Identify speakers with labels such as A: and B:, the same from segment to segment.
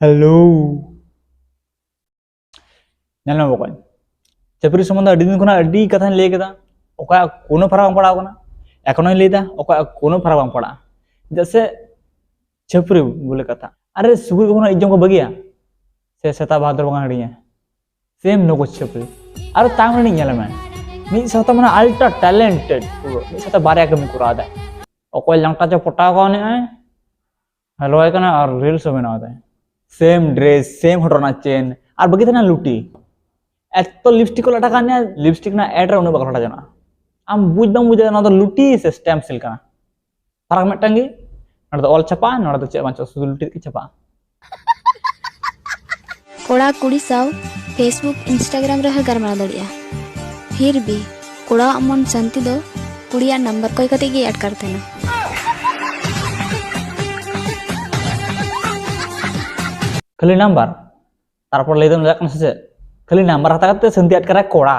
A: Hello. Nyala pokoknya. Chapri সম্বন্ধে আদি দিন কোনা আদি কথা লই কেদা ওকা কোনো ফারাক বাং পড়াও না এখনই লইদা ওকা কোনো ফারাক বাং পড়া जैसे छपरी बोले कथा अरे सुबह को इज्जम को बगिया से सेता भाद्र बंगा हड़िया सेम नो छपरी अरे तांग नहीं nyala मैं मी साथा माने अल्ट्रा टैलेंटेड पूरा मी साथा बारे कमी करा दा ओको लंका जो पटा को ने हेलो है कना और रील्स बना दा सेम ड्रेस सेम हटना चेन और बगी थे ना लुटी एत लिपस्टिक को लटा करने लिपस्टिक ना एड उन्हें बकरा जाना आम बुझ बंग बुझे ना तो लुटी से स्टैम्प सिल का फरक में टंगी ना तो ऑल छपा ना तो चेक बंचो सुधु लुटी की छपा
B: कोड़ा कुड़ी साव फेसबुक इंस्टाग्राम रह गरमा दड़िया फिर भी कोड़ा अमन संति दो कुड़िया नंबर कोई कते की ऐड करते ना
A: खाली नंबर तारपर ले दम जाकन से खाली नंबर हता करते संति ऐड करा कोड़ा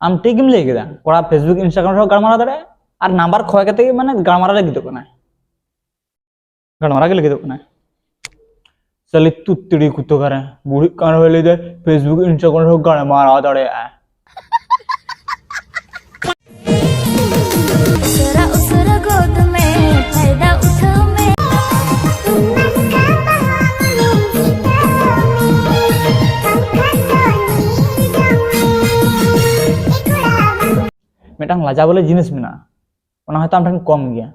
A: आम टिगिम ले गेदा कोड़ा फेसबुक इंस्टाग्राम रो गड़मारा दड़े और नंबर खोय कते माने गड़मारा लगी तो कना गड़मारा के लगी तो कना चली तुत्तड़ी कुत्तो करे बूढ़ी कान वाले दे फेसबुक इंस्टाग्राम रो गड़मारा दड़े मिटांग लाजा बोले जिनिस मेना ओना हयतो आम ठेन कम गया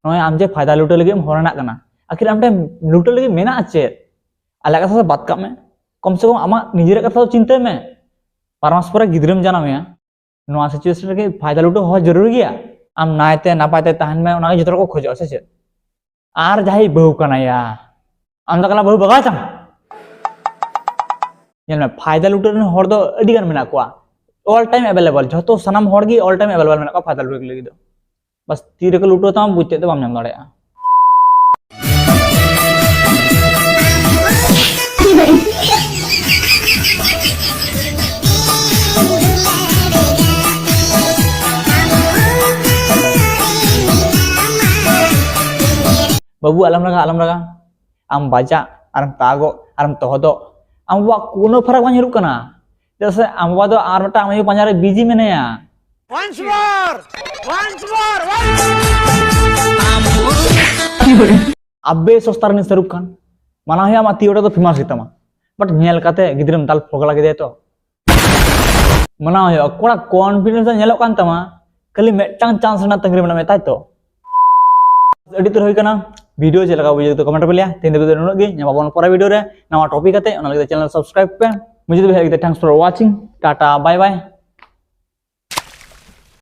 A: नय आम जे फायदा लुटे लगे हरना कना आखिर आम ठेन लुटे लगे मेना चेत आले कथा बात का में कम से कम आमा निजेर कथा चिंता में पारमास पर गिद्रम जाना में नोआ सिचुएशन के फायदा लुटे हो जरूरी गया आम नायते नापायते तहन में ओना जतरा को खोजो से चेत आर जाई बहु कना या आम दकला बहु बगा चा नेल में फायदा लुटे हर दो अडी गान मेना कोआ ऑल टाइम अवेलेबल जो सनाम होड़गी ऑल टाइम अवेलेबल मेना फायदा लुटे लगी दो बस तीर के लुटो तो बुझते तो बाम नाम दाड़ेया बाबू आलम लगा आम बाजा आरम तागो आरम तोहदो आम बा कोनो फरक बां हिरुक कना जैसे आम बा दो आर मटा आम पंजारे बिजी मेनेया once more अबे सस्तार नि सरुक खान माना है आमा तियोटा तो फेमस हितमा बट नेल काते गिद्रम दाल फोगला गे तो माना है कोड़ा कॉन्फिडेंस नेलो कान तमा खाली मेटांग चांस ना तंगरी मना मेताय तो एडिट होई कना वीडियो जे लगा बुझे तो कमेंट पे लिया तीन दे नुन गे बाबन परा वीडियो रे नवा टॉपिक आते ओना लगे चैनल सब्सक्राइब पे मुझे तो thanks for watching tata bye bye.